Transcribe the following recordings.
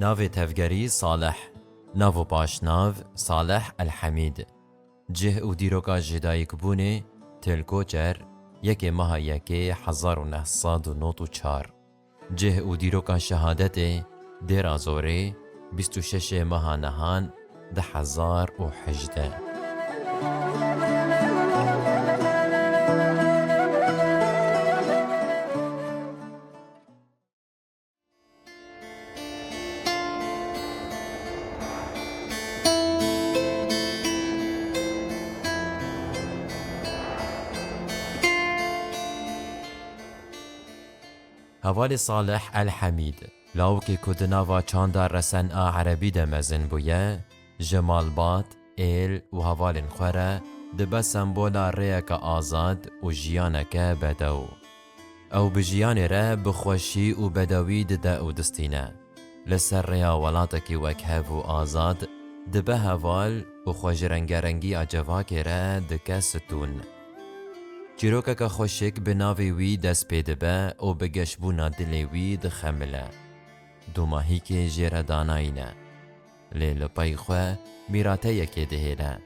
ناو تفگری صالح، ناو پاشناو صالح الحمید. جه او دیروکا جدایک بونه تلکوچر یکی ماه یکی 1994. جه او دیروکا شهادت دیر زوره 26 ماه نهان 2018. هوال صالح الحمید لاوکی کدناوا چاندار رسن عربی دمزن بویه جمال بات ایل و هوالین خوره دبه سمبولا ریک آزاد و جیانک بدو او بجیان ره بخوشی و بدوی دده و دستینه لسر ریا ولاتکی وکهف و آزاد دبه هوال و خوش رنگرنگی اجواک ره دکه ستون چیروکه که خوشک به ناوی وی دست پیده به او بگشبونا دلی وی دخمله دو ماهی که جیر داناینه لیل پای خواه میراته یکی دهیله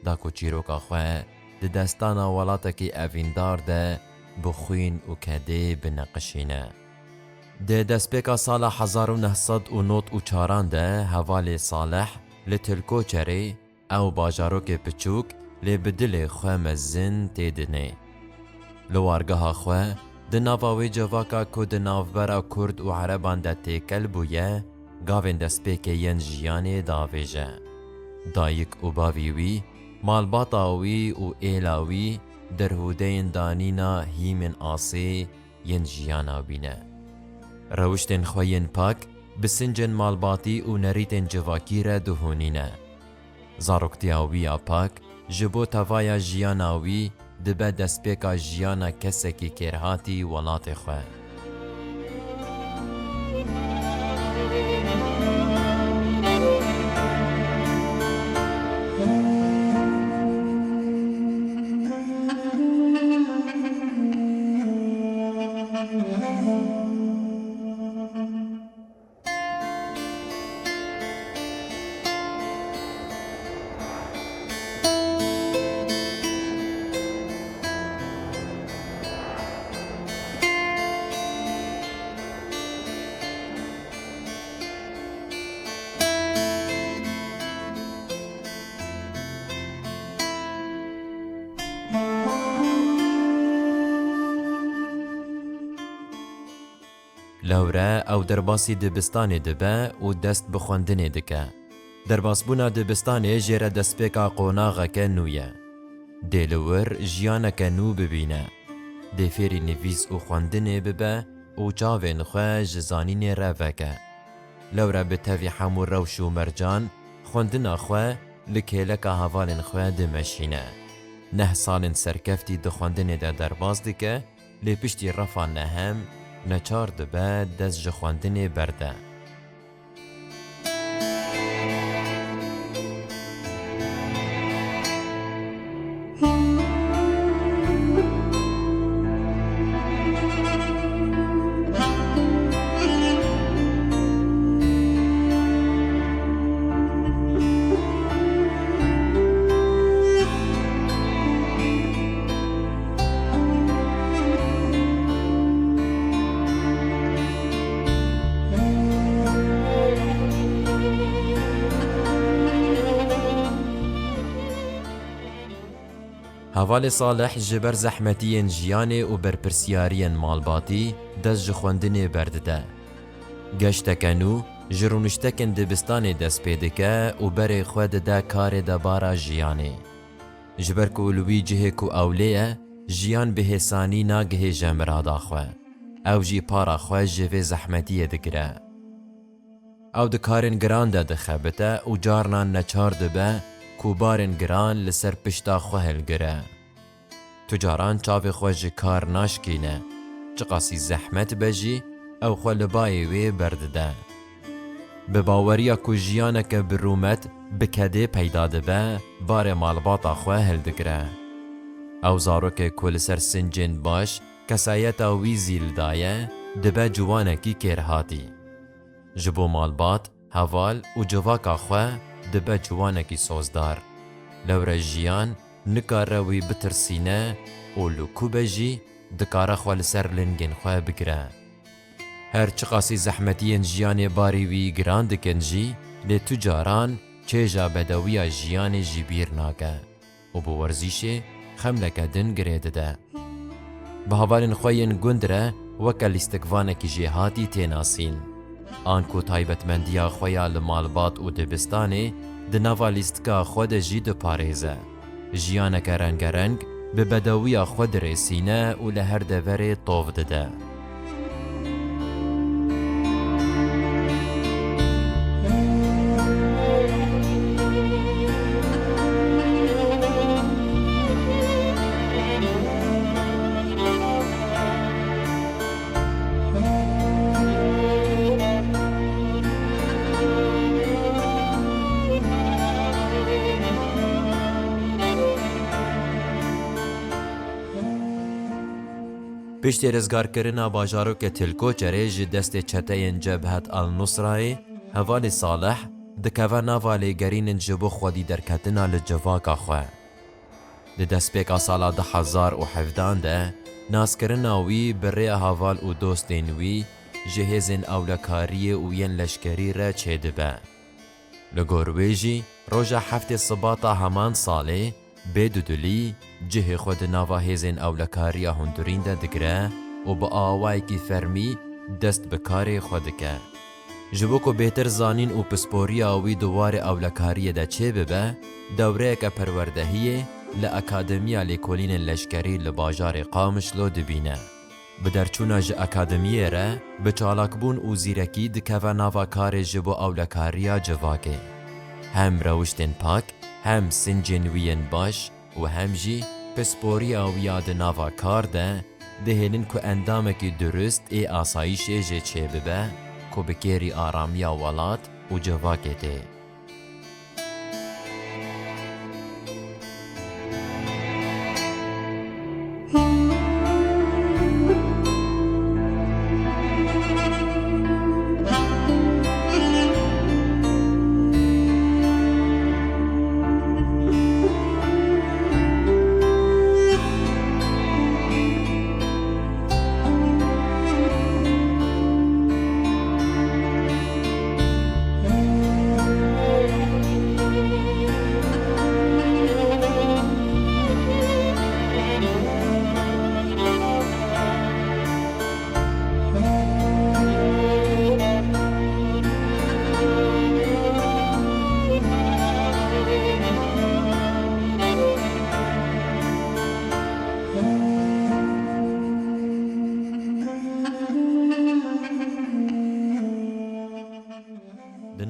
داکو چیروکا خواه ده دستانا ولاتکی اویندار ده بخوین و کده بنقشینه ده دستپیکا سال 1994 ده هوال صالح لتلکو چری او باجاروک پچوک لی بدل خواه مزن تیدنه لوارگاه خواه ده ناواوی جواکا که ده ناوبرا کرد و عربان ده تیکل بویه گاوین دستپیک ین جیانی داویجه دایک و باویوی مالباطاوی و ایلاوی درهودین دانینا هیمن آسی ین جیانا بینه روشتن خوین پاک بسنجن مالباطی و نریتن جواکی را دهونینه زاروکتیاوی پاک جبو توایا جیاناوی دبه دستپیکا جیانا کسکی کرهاتی ولات خواه لوره او درباسی دبستان دبه و دست بخوندن دکه درباسبونا دبستان جیره دستپیکا قوناغه که نویه دیلور جیانه نو ببینه دیفیری نویس و خوندن ببه و چاوین خواه جزانین روکه لوره به تاوی حمو روش و مرجان خوندن خواه لکیلک هوالین خواه دمشینه 9 سال سرکفتی دخوندن ده درباز دکه لی پشتی رفا نهم نچار دبه دست جخواندن برده هوال صالح جبر زحمتین جیانه و برپرسیارین مالباتی دست جخوندن برده گشتکنو جرونشتکن دبستان دست پیدکه و بر خود ده کار ده بارا جیانه جبر کولوی جه کو اولیه جیان به حسانی ناگه جمرادا خواه او جی پارا خواه جوه زحمتی دگره او ده کارن گران ده دخبته و جارنان نچار دبه کوبارن گران لسر پشتا خوهل گره تجاران چاوی خوش کار ناشکینه چقاسی زحمت بجی او خلبای وی برده به باوریا کو جیانک برومت بکده پیدا دبه بار مالباتا خوهل دگره او زاروک کل سر سنجن باش کسایتا وی زیل دایه دبه جوانکی کرهاتی جبو مالبات هوال و جواکا خواه دبه جوانکی سوزدار. لوره جیان نکاره وی بترسینه و لکوبه جی دکاره خواه لسر لنگین خواه بگره. هر چقاسی زحمتین جیان باری وی گران دکن جی لی تجاران چیجا بدویا جیان جی بیر ناگه و بورزیشه خملکه دن گریده ده. به هوالین خوین گندره وکا لیستکوانکی جهاتی تیناسین. آنکو تایبتمندیا خویا لمالبات و دبستانه دنوا لیستکا خود جی دو پاریزه. جیانک رنگ رنگ به بدویا خود رسینه و لهر دوره طوف دده. پشتی رزگارکرنا باجاروک تلکوچره جی دست چتین جبهت النصرای هوال صالح دکوه نوالی گرین جبو خودی درکتنا لجواکا خواه. دست پیکا سالا 2017 ده ناسکرنا وی بره هوال و دوستین وی جهزین اولکاری و ین لشکری را چه دبه. لگوروی جی روژا هفت صباتا همان ساله بدودلی جه خود نواهزین اولکاری هندورین ده دگره و با آوائی کی فرمی دست بکاری خود که. جبوکو بهتر زانین و پسپوری آوی دوار اولکاری ده چه ببه دوره که پروردهیه لأکادمیا لیکولین لشکری لباجار قامش لو دبینه. بدرچونا ج اکادمیه را به چالاکبون و زیرکی دکوه نواکار جبو اولکاریا جواکه. هم روشتن پاک هم سنجن وین باش و هم جی پسپوری آویاد ناوا کار ده دهنن که اندامکی درست ای آسایش جه چه ببه که بکیری آرامیا ولات و جواکه ده.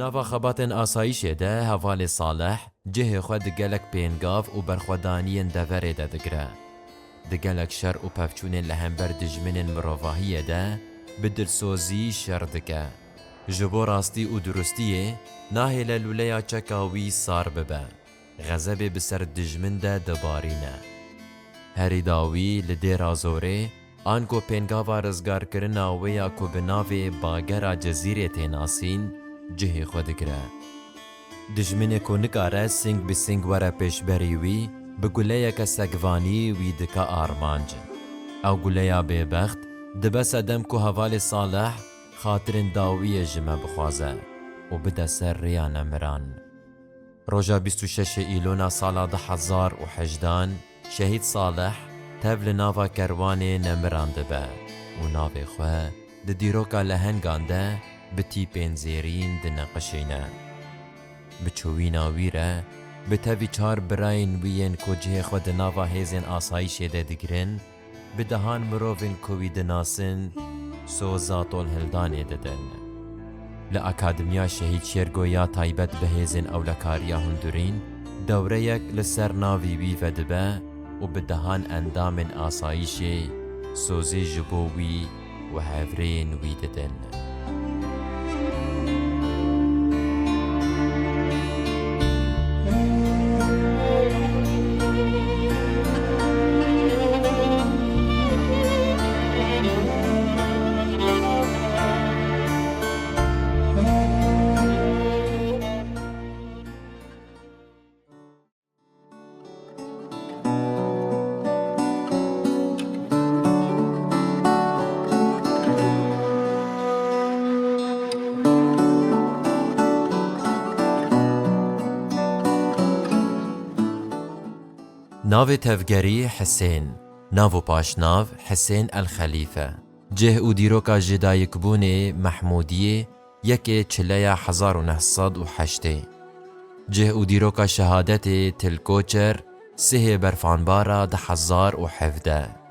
ناوا خباتن آسایش ده هوال صالح جه خود گلک پینگاف و برخودانین دوره ده دگره. دگلک شر و پفچون لهمبر دجمن مروواهی ده بدلسوزی شر دکه. جبو راستی و درستیه ناهی للولیا چکاوی سار ببه. غزب بسر دجمن ده دبارینه. هری داوی لده رازوره آنکو پینگاوا رزگار کرنا ویا کو بناوی باگرا جزیره تیناسین جه خود گره. دجمنه کو نکاره سنگ به سنگ وره پیش بریوی به گله که سگوانی وی دکا آرمانج. او گله ببخت دبس دم کو حوال صالح خاطرین داوی جمع بخوازه و بده سر ریان مران. روژا 26 ایلونا سالا 2018 شهید صالح تبل ناوا کروانه نمران دبه و ناوی خواه ده دیروکا لهنگانده بتی پینزیرین ده نقشینه. بچوینا ویره به تاوی چار براین وین کو جه خود ناوا هیزن آسایش ده دگرن به دهان مروفین کوی دناسن سوزاتول هلدانه ددن. لأکادمیا شهید شیرگویا تایبت به هیزن اولکاریا هندورین دوره یک لسر ناوی وی ودبه و به دهان اندام آسایش سوزی جبوی و هفرین وی ددن. ناو تفگری حسین، ناو پاشناو حسین الخلیفه. جه او دیروکا جدایک بونه محمودیه یک چلیه 1908. جه او دیروکا شهادت تلکوچر سه برفانبارا 1017.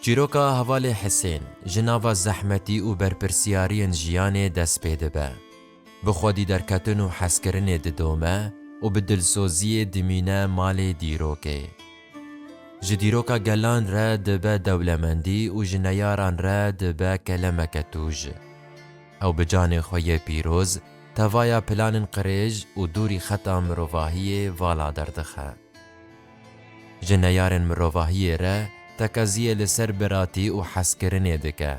چیروکا حوال حسین جناوا زحمتی و برپرسیارین جیان دست پیده به. بخودی درکتن و حسکرن ددومه و بدلسوزی دمینه مال دیروکه. جدیروکا گلان را دبه دولمندی و جنیاران را دبه کلمکتوج. او بجان خوی پیروز توایا پلان قریج و دوری خطا مروواهی والا دردخه. جنیارن مروواهی را تکازیه لسر براتی و حسکرنه دکه.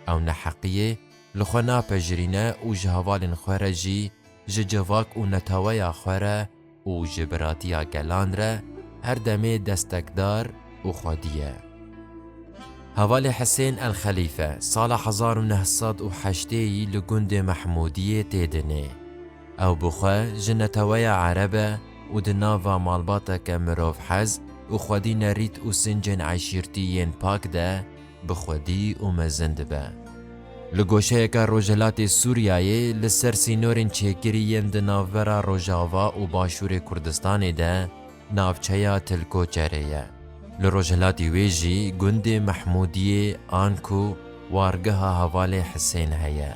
او نحقیه لخونا پجرینه و جهوالن خوره جی جواک و نتاویا خوره و جبراتیا گلان را هر دمه دستکدار و خودیه. حوال حسین الخلیفه سال 1908 لگند محمودیه تیدنه. او بخواه جنتاویا عربه و دناوا مالباتا که مروف حز و خودی نریت و سنجن عشیرتیین پاک ده بخودی و مزند به. لگوشه که روجلات سوریایی لسر سینورین چیکریین ده ناورا روجاوا و باشور کردستان ده ناوچهیا تلکوچره. لروجلاتی ویجی گند محمودیه آنکو وارگه حوال حسین هیا.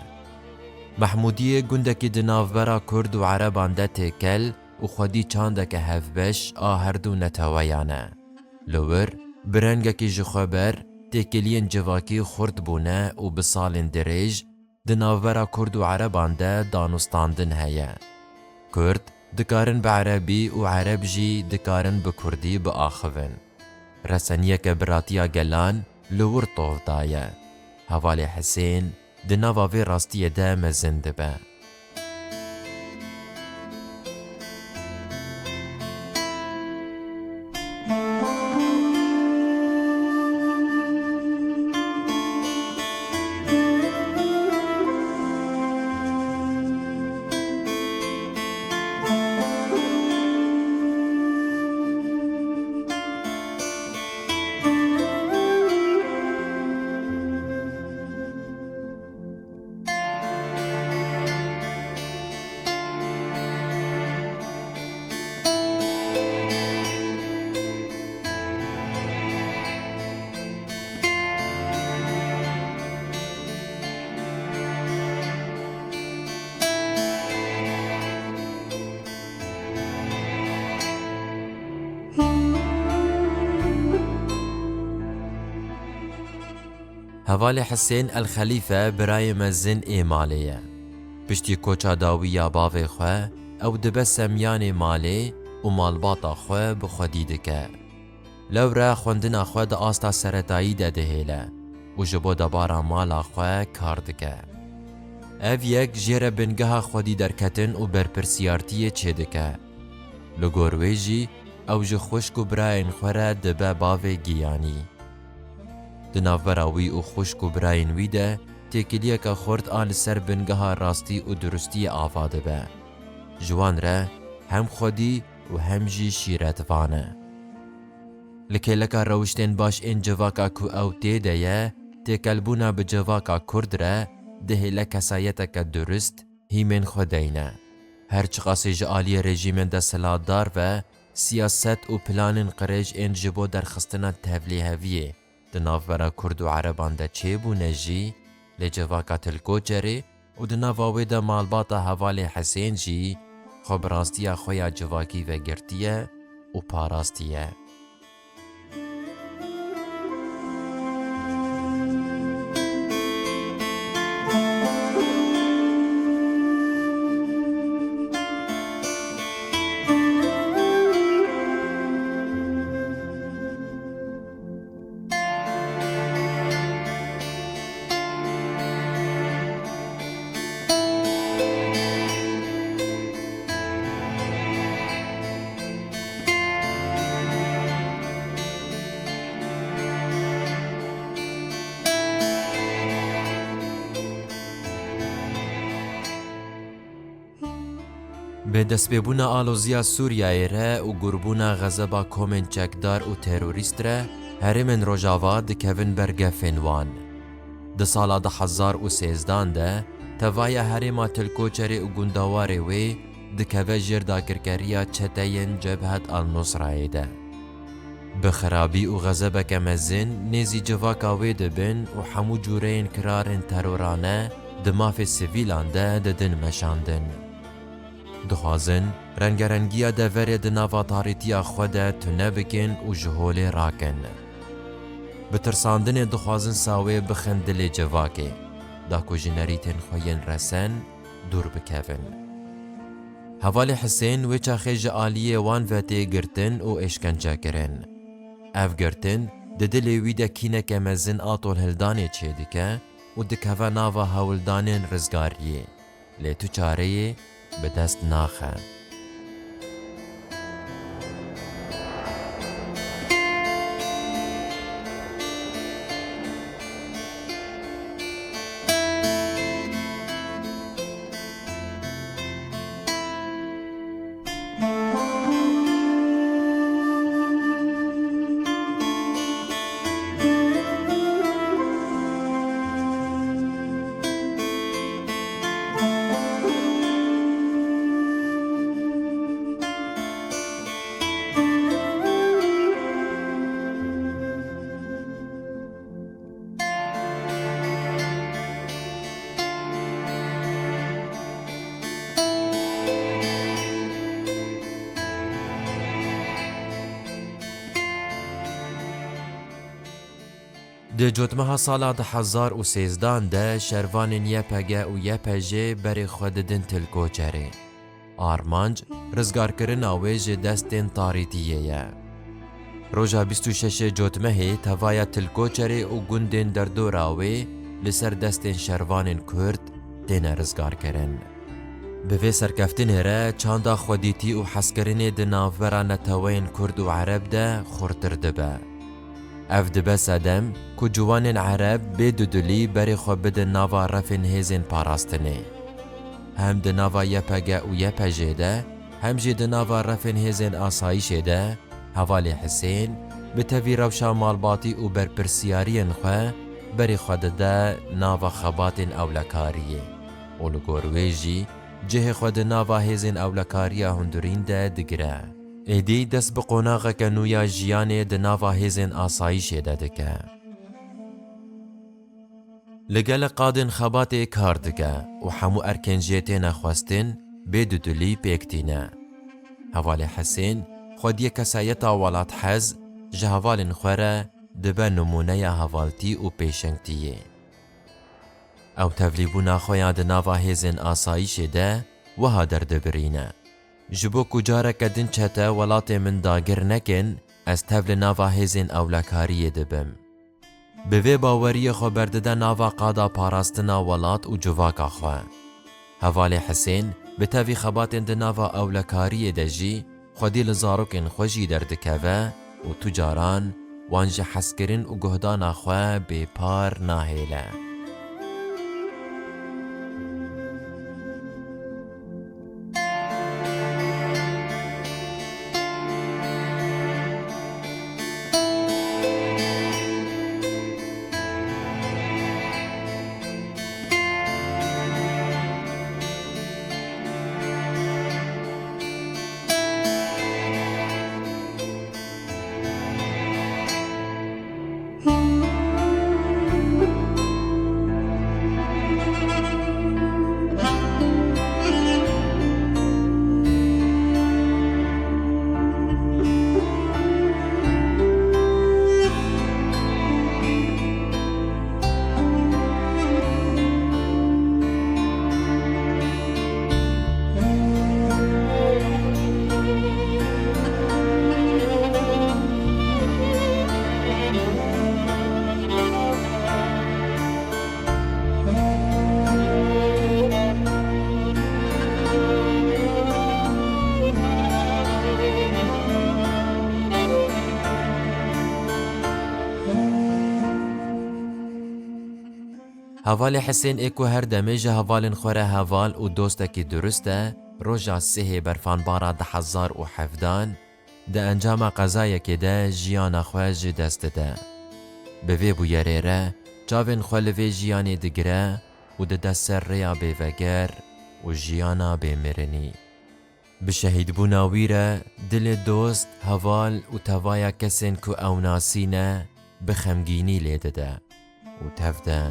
محمودیه گندکی ده ناورا کرد و عربان ده تکل و خودی چانده که هفبش آهردو نتوایانه. لور برنگه که جخوبر تکلین جواکی خورد بونه و بسالین دریج دناورا کرد و عربان ده دانستاندن هیا. کرد دکارن به عربی و عرب جی دکارن به کردی به آخوین. رسانیه که براتیا گلان لور طوف دایه. حوال حسین دناواوی راستی ده مزنده به. حوال حسین الخلیفه برای مزن ایمالیه. پشتی کوچا داویا باوی خواه او دبه سمیان مالی و مالباتا خواه بخودی دکه. لورا خوندنا خواه دا آستا سرطایی ده دهیله و جبو دبارا مالا خواه کار دکه. او یک جیر بنگه خودی درکتن و برپرسیارتی چه دکه. لگورویجی او جو خوشک و براین خوره دبه باوی گیانی. دناوراوی و خوشک و براین ویده تکلیه که خورد آل سر بنگه راستی و درستی آفاده به. جوان را هم خودی و هم جی شیرتوانه. لکه لکه روشتین باش این جواکا کو او تیده یه تکلبونا به جواکا کرد را ده لکسایت که درست هیمن خودینه. هر چقاسی جعالی رژیمن ده سلادار و سیاست و پلان قریج این جبو در خستنا تفلیهویه دناورا کرد و عربان ده چه بونه جی لجواکا تلکوچره و دناواوی ده مالباتا حوال حسین جی خبراستیا خویا جواکی و گرتیه و پاراستیه. به دەستپێبوونا ئالۆزیا سووریایê re û gûrbûna xezeba komên çekdar û terorîst re herêmên Rojava dikevin ber gefên wan. Di sala 2013 de tevaya herêma Tilkoçerê û gundawarê wê dikeve jêr dakirkeriya çeteyên Cebhet al-Nusrayê de. Bi xerabî û xezebeke mezin nêzî civaka wê dibin û hemû cûreyên kirarên terorane di mafê sivîlan de didin meşandin. Dixwazin rengerengiya deverê di nava tarîtiya xwe de tune bikin û ji holê rakin. Bi tirsandinê dixwazin sawê bixin dilê civakê, da ku ji nerîtên xwe yên resen dûr bikevin. Hevalê Hisên wê çaxê ji aliyê wan ve tê girtin û êşkence kirin. Ev girtin di dilê wî de kîneke mezin a tolhildanê çê dike û dikeve nava hewildanên rizgariyê. Lê tu çareyê bi dest naxe. Di cotmeha sala 2013 de şervanên YPG û YPJ berê xwe didin Tilkoçerê. Armanc, rizgarkirina wê ji destên tarîtiyê ye. Roja 26 cotmehê tevaya Tilkoçerê û gundên derdora wê li ser destên şervanên Kurd têne rizgarkirin. Bi vê serkeftinê re çanda xwedîtî û hezkirinê di navbera neteweyên Kurd û Ereb de xurtir dibe. Ev dibe sedem ku ciwanên Ereb bê dudulî berê xwe bidin nava refên hêzên parastinê. Hem di nava YPG û YPJ de, hem jî di nava refên hêzên asayişê de, Hevalê Hisên bi tevî rewşa malbatî û berpirsiyariyên xwe berê xwe dide nava xebatên ewlekariyê. û li gor wê jî cihê xwe di nava hêzên ewlekariya hundirîn de digire. Êdî dest bi qonaxeke nû ya jiyanê di nava hêzên asayişê de dike. Li gelek qadên xebatê kar dike û hemû erkên jê têne xwestin bê dudulî pêktîne. Hevalê Hisên xwediyê kesayeta welathez ji hevalên xwe re dibe numûneya hevaltî û pêşengtiyê. Ew tevlîbûna xwe ya di nava hêzên asayişê de wiha derdibirîne. Ji bo ku careke din çete welatê min dagir nekin, ez tev li nava hêzên ewlekariyê dibim. Bi vê baweriyê xwe berdide nava qada parastina welat û civaka xwe. Hevalê Hisên bi tevî xebatên di nava ewlekariyê de jî xwedî li zarokên xwe jî derdikeve û tu caran wan ji hezkirin û guhdana xwe bêpar nahêle. Hevalê Hisên ê ku her demê ji hevalên xwe re heval û dostekî durist e, روژا سه برفانبارا 1017 ده انجام قضایەکێ ده ژیانە خۆ ji dest dide. Bi vê bûyerê re çavên xwe li vê jiyanê digire û dide ser rêya bêveger û jiyana bêmirinî. Bi şehîdbûna wî re dilê dost, heval û tevaya kesên ku ew nasîne bi xemgînî lê dide û tev de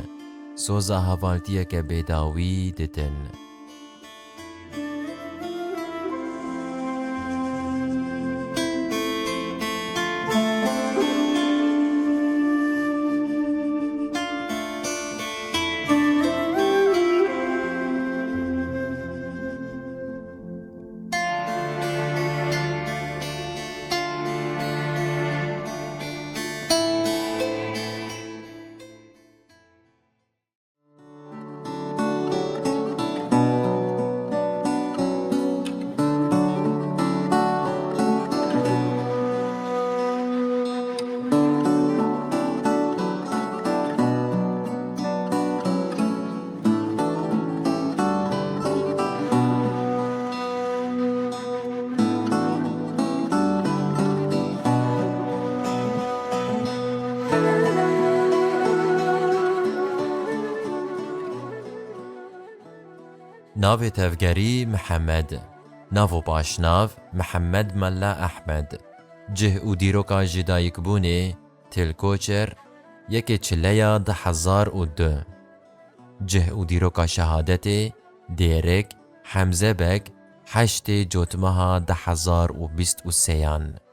soza hevaltiyeke bêdawî didin. ناوی تفگری محمد، ناو باشناو محمد ملا احمد. جه او دیروکا جدایک بونه تلکوچر یکی چلیا 1002. جه او دیروکا شهادت دیرک حمزه بک 8 جوتمها 1023.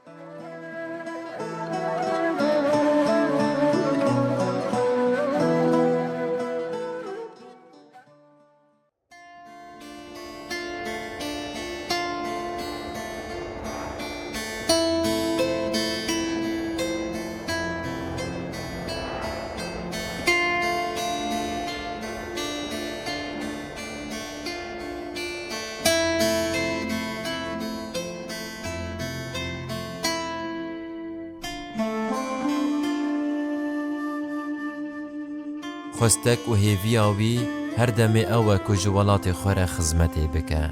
خستک و هیویاوی هر دمی او که جوالات خوره خزمتی بکه.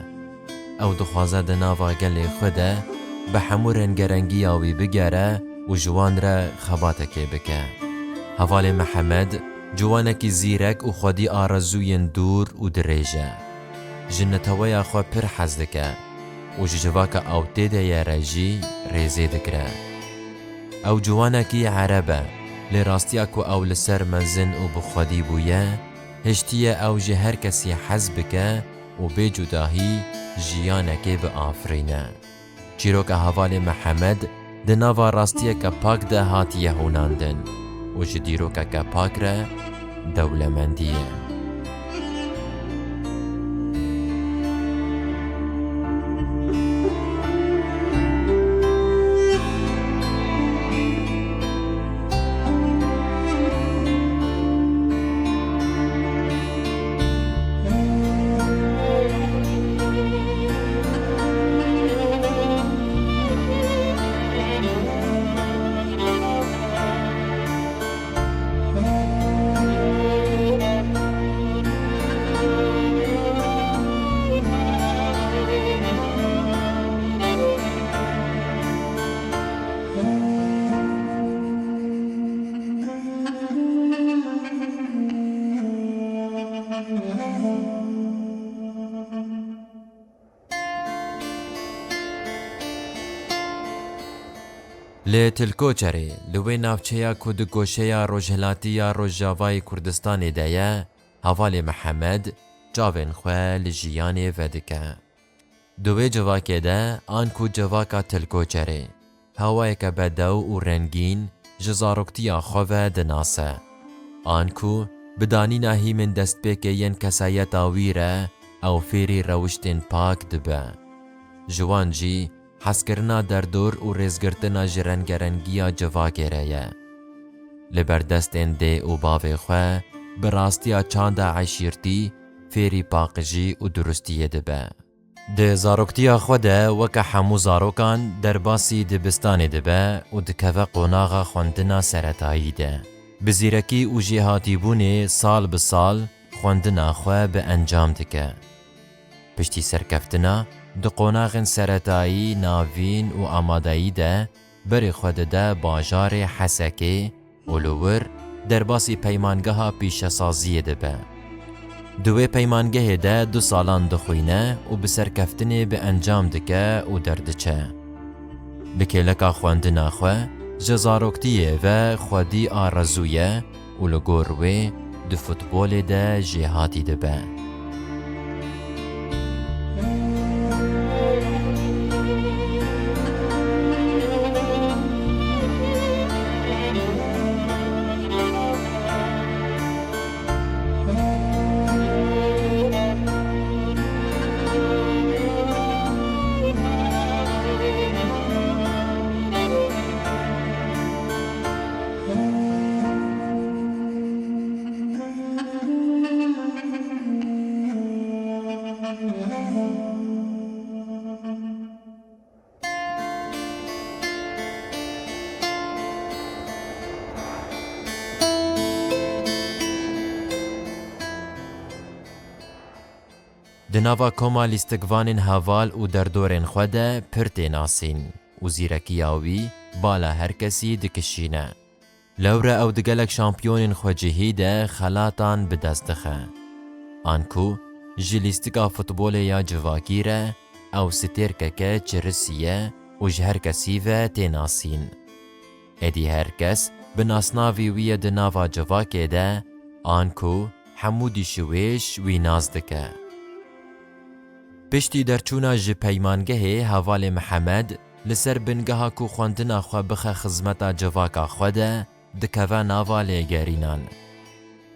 او دخوازه ده ناوا گلی خوده به همو رنگرنگی آوی بگره و جوان را خباتکی بکه. حوال محمد جوانکی زیرک و خودی آرزوین دور و دریجه. جنتوی خو پر حزدکه و جواک او تیده یا رجی ریزی دکره. او جوانکی عربه لراستیا کو او لسر مزن و بخودی بویه هشتیه او جه هر کسی حزب که و بی جداهی جیانکی به آفرینه. چیروک حوال محمد دناوا راستیه که پاک ده هاتیه هوناندن و جدیروک که پاک را دولمندیه. لی تلکوچری لوی نافچهیا کود گوشهیا روجهلاتیا روجاوای کردستان دایه حوال محمد جاوین خواه لجیان ودکه. دوی جواکه ده آن کو جواکا تلکوچری هوای که بدو و رنگین جزاروکتیا خواه دناسه. آن کو بدانی ناهی من دست پیکه ین کسایتا ویره او فیری روشتین پاک دبه. جوان جی حسکرنا در دور و ریزگرتنا جرنگرنگیا جوا گیره. لبردستین ده و باوی خواه براستیا چانده عشیرتی فیری پاقجی و درستیه دبه. ده زاروکتیا خوده وکا حمو زاروکان در باسی دبستان دبه و دکوه قناغا خوندنا سرطایی ده. بزیرکی و جهاتی بونه سال بسال خوندنا خواه به انجام دکه. پشتی سرکفتنا دو قوناغن سرطایی ناوین و آمادایی ده بری خود ده باجار حسکه اولور در باسی پیمانگه پیش سازی ده به. دوی پیمانگه ده 2 سالان دخوینه و بسرکفتنی به انجام دکه و دردچه. بکیلکا خواندنا خواه جزاروکتیه و خودی آرزویه و لگوروی دو فوتبول ده جهاتی ده به. دناوا کما لیستگوانین هوال و دردورین خوده پرتی ناسین و زیرکیاوی بالا هر کسی دکشینه. لوره او دگلک شامپیونین خوجهی ده خلاتان بدست دخه. آنکو جلیستگا فوتبول یا جواگیره او ستیرکه که چرسیه و جهر کسی و تیناسین. ادی هر کس بناسناوی وی دناوا جواکه ده آنکو حمودی شویش وی نازدکه. پشتی درچونا جی پیمانگه حوال محمد لسر بنگها کو خواندنا خوا بخه خزمتا جواکا خوده دکوه ناوا لیگرینان.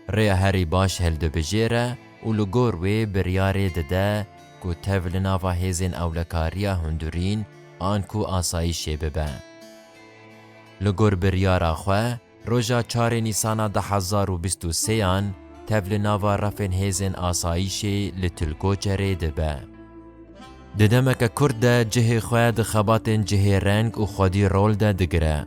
ریا هری باش هلده بجیره و لگور وی بریاره دده کو تول ناوا هیزین اولکاریا هندورین آنکو آسایشی ببه. لگور بریاره خواه روژا 4 نیسانا 2023 تول ناوا رفن هیزین آسایشی لتلگو جره دبه. ددمک کرد جه خواه دخباتن جه رنگ و خودی رول ده دگره.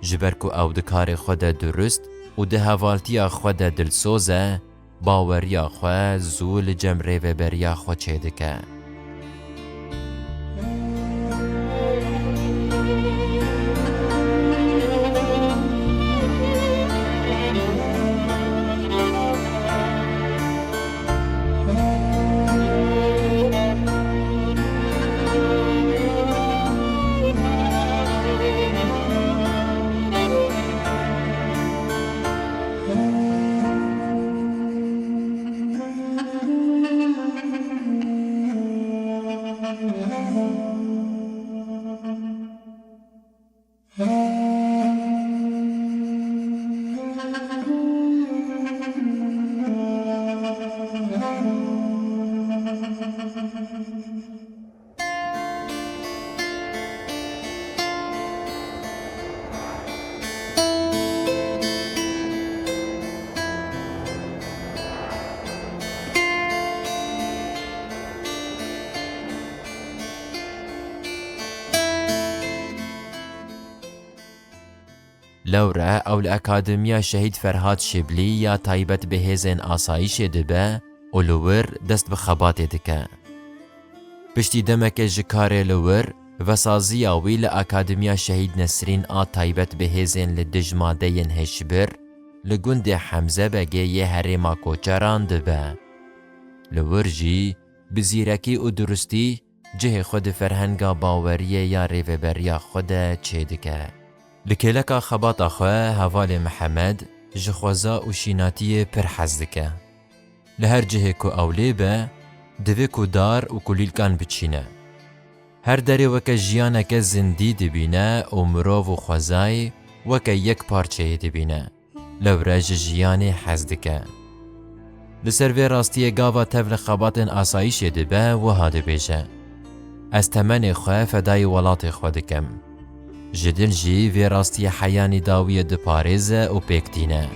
جبرکو او دکار خود درست و ده هوالتیا خود دلسوزه باوریا خواه زول جمره و بریا خود چه دکه. لوره او الاکادمیا شهید فرهاد شبلی یا تایبت به هیزن آسایش دبه و لور دست بخبات دکه. پشتی دمک جکار لور و سازی آوی لأکادمیا شهید نسرین تایبت به هیزن لدجماده ین هشبر لگند حمزه بگه یه هریما کوچران دبه. لور جی بزیرکی و درستی جه خود فرهنگا باوریه یا ریوبریا خود چه دکه. لکلکا خباتا خواه حوال محمد جخوزا و شیناتی پر حزدکه. لهر جه کو اولی به دوی کو دار و کلیل کان بچینه. هر داری وکه جیانه که زندی دبینه و مروو و خوزای وکه یک پارچه دبینه. لورج جیانه حزدکه. لسر وی راستی گاوا تفل خباتن آسایش دبه و هاده بیشه. از تمن خواه فدای ولات خودکم. جدل جی وی راستی حیانی داوی د پاریزه و پیکتینه.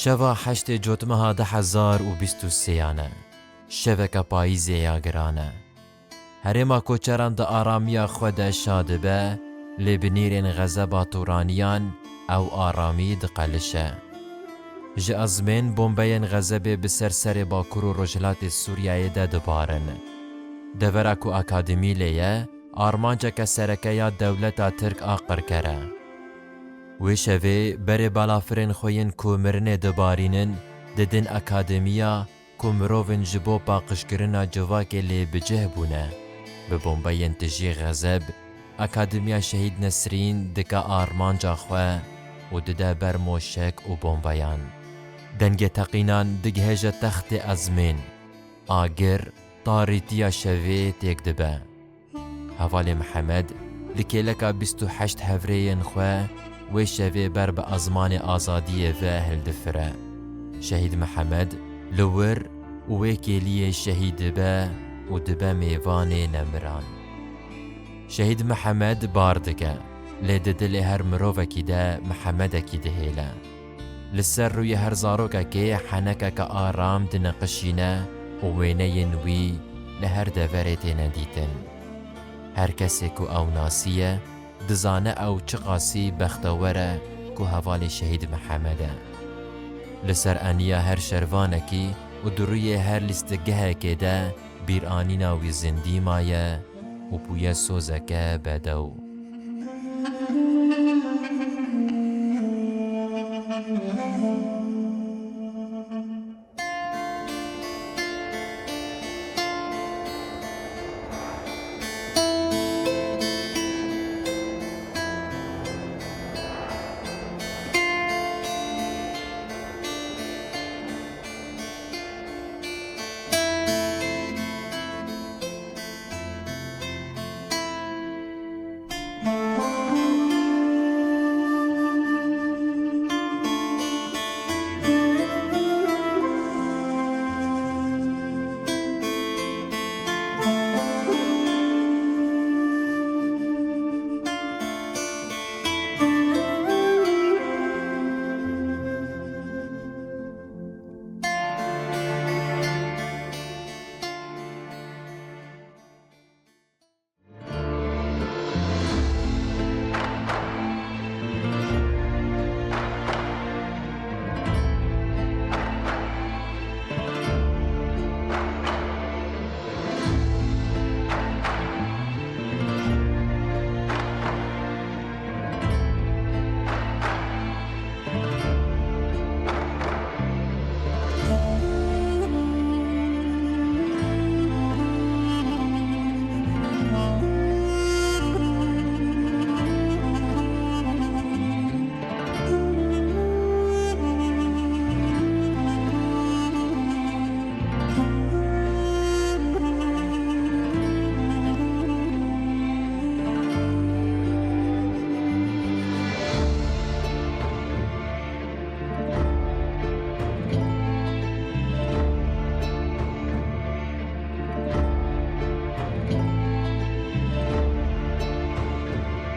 شوا 8 جوتمها 2023 شوک پاییزی یا گرانه هرما کوچران دا آرامیا خود شاده به لبنیرین غزبا تورانیان او آرامی دقلشه جه ازمین بومبین غزب بسرسر باکور و رجلات سوریای ده دبارن دورکو اکادمی لیه آرمانجا که سرکه یا دولتا ترک آقر کره وی شوی بری بالافرین خوین کومرن دبارینن ددن اکادمیا کومروون جبو پاقشگرنا جواک لی بجه بونه به بومبین تجی غزب اکادمیا شهید نسرین دکا آرمانجا خواه و دده بر موشک و بومبیان دنگ تقینان دگهج تخت ازمین آگر طاریتیا شوی تیک دبه حوال محمد لکیلکا 28 هفرین خواه و شوی بر به ازمان آزادی و هلدفره شهید محمد لور و کلیه شهید به و دبه میوان نمران شهید محمد باردگه لید دل هر مروفکی ده محمدکی دهیله لسر روی هر زاروکه که حنکه که آرام دنقشینه و وینه ینوی لهر دورت ندیتن هر کسی که او ناسیه دزانه او چقاسی بختوره که حوال شهید محمده لسر انیا هر شروانکی و دروی هر لستگه که ده بیرانی ناوی زندی مایه و بوی سوزکه بدو